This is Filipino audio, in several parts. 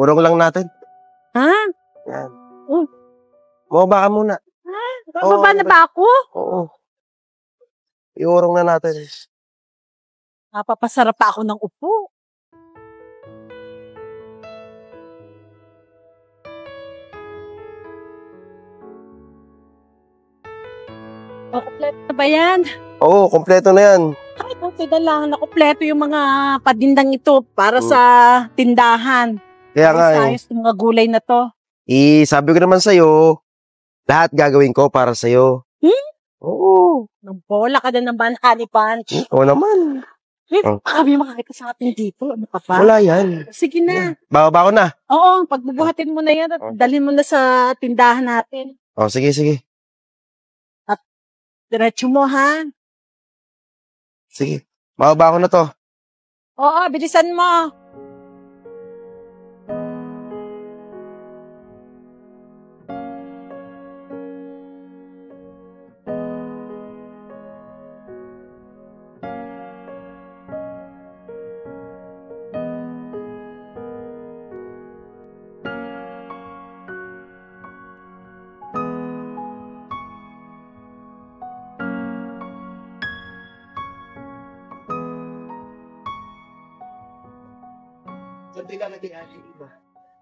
Urong lang natin. Ha? Yan. Oh. Mababa ka muna. Ha? Bababa na ba ako? Oo. Iurong na natin. Napapasarap pa ako ng upo. O, kompleto na ba yan? Oo, kompleto na yan. Ay, okay na lang. Nakompleto yung mga padindang ito para sa tindahan. Kaya nga Ayos yung mga gulay na to. sabi ko naman sa'yo, lahat gagawin ko para sa'yo. Oo. Bola ka na naman, honey punch. Oo naman. Kami makakita sa atin dito. Ano ka pa? Wala yan. Sige na. Bababa ko na. Oo, pagbubuhatin mo na yan at dalhin mo na sa tindahan natin. Sige, sige. Diretso mo, ha? Sige. Bababa ko na to. Oo, bilisan mo.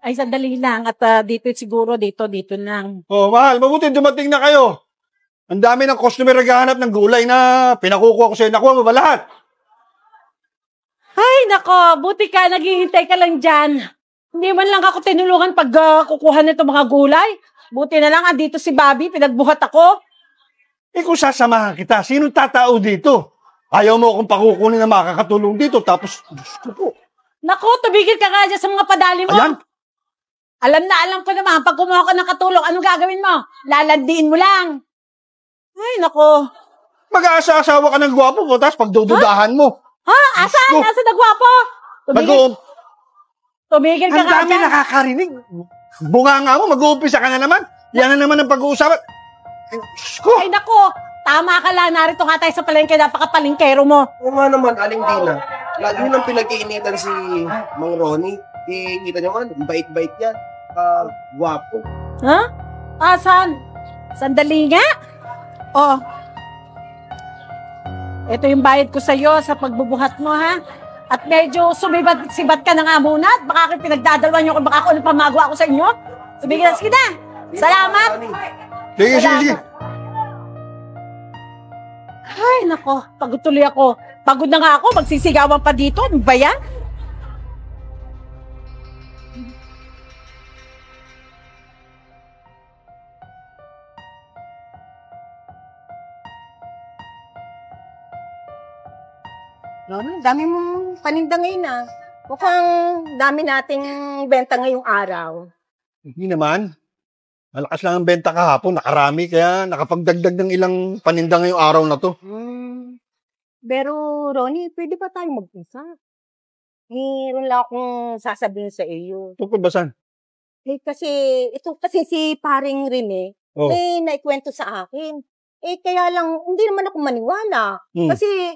Ay, sandali lang. At dito siguro, dito lang. Oh, mahal, mabuti dumating na kayo. Ang dami ng customer naghahanap ng gulay na pinakukuha ko sa'yo. Nakuha mo ba lahat? Ay, nako. Buti ka. Naghihintay ka lang dyan. Hindi man lang ako tinulungan pag kukuha nito mga gulay. Buti na lang, andito si Bobby. Pinagbuhat ako. Kung sasamahan kita, sinong tatao dito? Ayaw mo akong pakukunin na makakatulong dito. Tapos, Diyos ko po. Nako, tumigil ka nga dyan sa mga padali mo. Ayan. Alam na alam ko naman, pag kumuha ka ng katulong, anong gagawin mo? Lalandiin mo lang. Ay, nako. Mag-aasa-asawa ka ng gwapo ko, tapos pagdududahan mo. Ha? Asan? Nasa nagwapo? Tumigil ka Ang nga dami dyan. nakakarinig. Bunganga mo, mag-uumpisa ka na naman. Yan na naman ang pag-uusapan. Diyos ko. Ay, nako. Tama ka lang. Narito nga tayo sa palengke. Napaka-palengkero mo. Oo nga naman, Aling Dina. Lagi nang pinag-iinitan si Mang Ronnie. Kita nyo nga, bait-bait yan. Guwapo. Ha? Asan? Sandali nga. Oh. Ito yung bayad ko sa'yo sa pagbubuhat mo, ha? At medyo sibat ka na nga muna. At baka pinagdadalwan nyo kung baka ako pamagawa ko sa inyo. Sige na. Salamat. Sige. Ay, nako. Pagod tuloy ako. Pagod na nga ako. Magsisigawan pa dito. Ano ba yan? Romy, dami mong paninda ngayon ah. Mukhang dami nating benta ngayong araw. Hindi naman. Malakas lang ang benta kahapon. Nakarami, kaya nakapagdagdag ng ilang paninda ngayong araw na to. Pero, Ronnie, pwede ba tayong mag-isa? Mayroon lang akong sasabihin sa iyo. Tungkol ba saan? Kasi si paring Rene, may naikwento sa akin. Kaya lang, hindi naman ako maniwala. Kasi,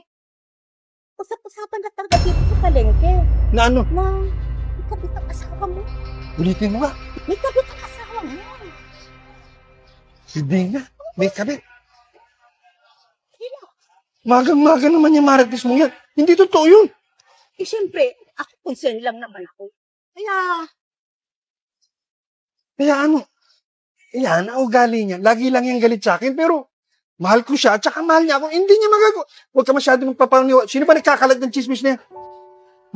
usap-usapan na talaga dito sa palengke. Na ano? Na, may kabit ang asawa mo. Ulitin mo nga. May kabit ang asawa mo. Hindi nga. May kabit. Magang-maga naman yung marites mo yan. Hindi totoo yun. Siyempre, ako concern lang naman ako. Kaya ano? Yan, ang ugali niya. Lagi lang yung galit sa akin, pero mahal ko siya, at saka mahal niya ako. Hindi niya magagawa. Huwag ka masyadong magpapaniwala. Sino ba nagkakalat ng chismis niya?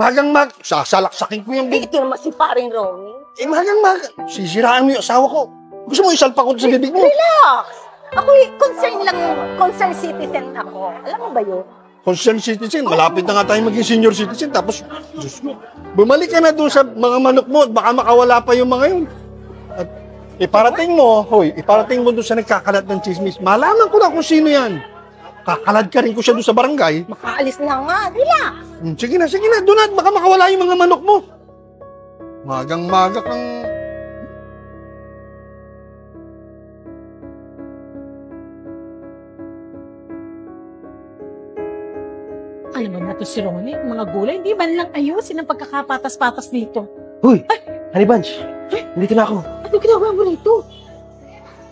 Magang-mag, sasalaksakin ko yung Ito naman si paring Ronnie. magang-mag, sisiraan mo yung asawa ko. Gusto mo isalpa ko sa bibig mo? Relax! Ako concerned citizen ako. Alam mo ba yun? Concerned citizen, malapit na nga tayo maging senior citizen, tapos, Diyos ko, bumalik ka na doon sa mga manok mo at baka makawala pa yung mga yun. At iparating mo doon sa nagkakalat ng chismis. Malaman ko na kung sino yan. Kakalad ka rin ko siya doon sa barangay. Makaalis na nga. Relax! Sige na, doon na, baka makawala yung mga manok mo. Magang-maga kang... Alam mo na to si Ronnie, mga gulay, hindi man lang ayusin ang pagkakapatas-patas dito. Hoy! Ay, Honey Bunch, nandito na ako. Ano ginagawa mo rito?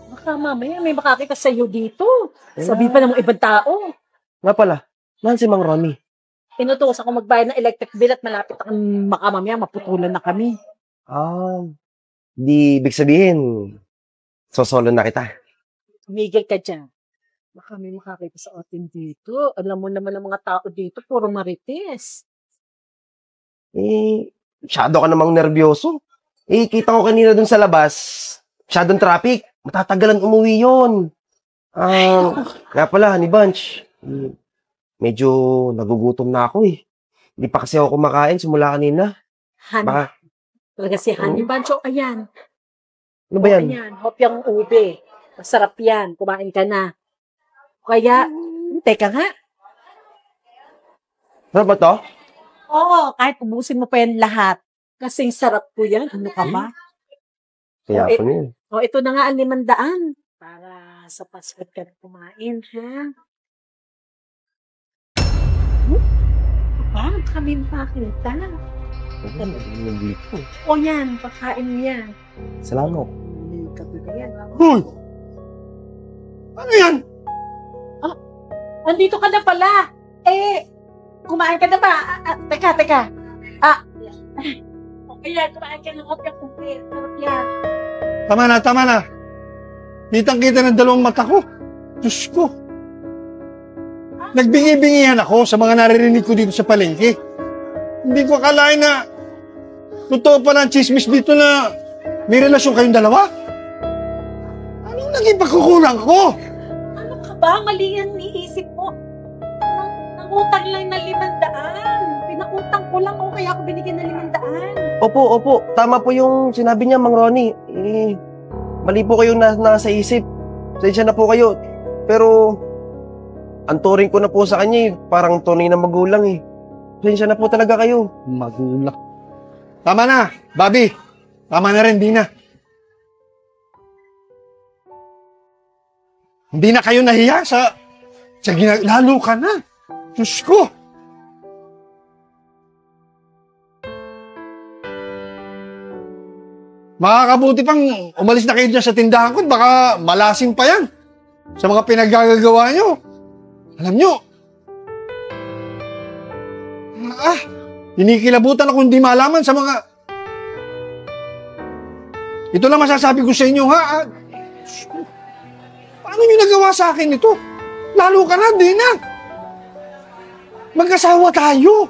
Baka mamaya may makakita sa'yo dito. Sabi pa ng mga ibang tao. Nga pala, nahan si Mang Ronnie. Inutusan ako magbayad ng electric bill at malapit ang baka mamaya maputulan na kami. Di ibig sabihin, sosolo na kita. Tumigil ka dyan. Baka may makakita sa atin dito. Alam mo naman ang mga tao dito, puro marites. Masyado ka namang nervyoso. Kita ko kanina dun sa labas, masyadong traffic. Matatagalan umuwi yun. Kaya pala, Honey Bunch, medyo nagugutom na ako eh. Hindi pa kasi ako kumakain simula kanina. Honey. Talaga si Honey Bunch, ayan. Ano ba yan? Ayan, hopyang ube. Masarap yan. Kumain ka na. Kaya, teka nga. Sarap ba to? Oo, kahit ubusin mo pa yan lahat. Kasing sarap ko yan. Ano ka ba? Kaya pa niyan. Ito na nga ang 500. Para sa password ka kumain, ha? Bakit kami makakita? O yan, pagkain mo yan. Salamat. Hoy! Ano yan? Andito ka na pala. Kumain ka na ba? Teka. Ayan, kumain ka ng hopyang ube. Sarap yan. Tama na. Kitang-kita ng dalawang mata ko. Diyos ko. Nagbingi-bingihan ako sa mga naririnig ko dito sa palengke. Hindi ko akalain na totoo pala ang chismis dito na may relasyon kayong dalawa. Anong naging pagkukulang ko? Ano ka ba? Mali yan niisip mo. Nangutang lang na 500. Pinakutang ko lang o kaya ako binigyan ng 500. Opo. Tama po yung sinabi niya, Mang Ronnie. Mali po kayong nasa isip. Pasensya na po kayo. Pero, ang turing ko na po sa kanya parang tunay na magulang eh. Pasensya na po talaga kayo. Magulang. Tama na, Bobby. Tama na rin, Dina. Hindi na kayo nahiya sa lalo ka na. Diyos ko. Makakabuti pang umalis na kayo dyan sa tindahan ko, baka malasim pa yan sa mga pinaggagawa nyo. Alam nyo, inikilabutan ako hindi malaman sa mga... Ito lang masasabi ko sa inyo, ha? Paano nyo nagawa sa akin ito? Lalo ka na, Dina. Mag-asawa tayo.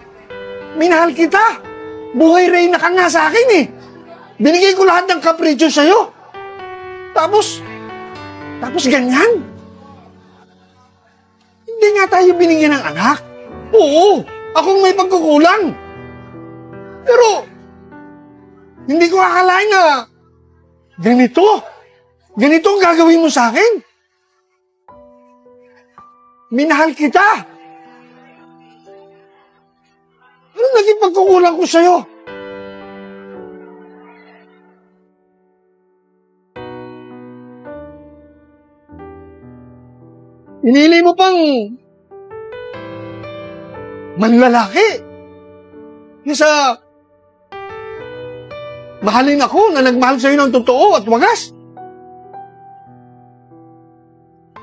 Minahal kita. Buhay Reyna ka nga sa akin eh. Binigay ko lahat ng kapritsyo sa'yo. Tapos ganyan. Hindi nga tayo binigyan ng anak. Oo, akong may pagkukulang. Pero, hindi ko akalain na ganito ang gagawin mo sa akin. Minahal kita. Ano naging pagkukulang ko sa'yo? Inili mo pang manlalaki. Kesa mahalin ako na nagmahal sa'yo ng totoo at wagas.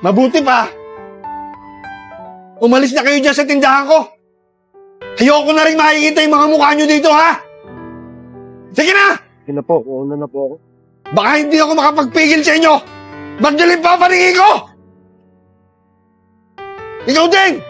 Mabuti pa. Umalis na kayo dyan sa tindahan ko. Ayoko na rin makikita yung mga mukha nyo dito, ha? Sige na! Sige na po, una na po ako. Baka hindi ako makapagpigil sa inyo. Magdaling papaningin ko! Ikaw din!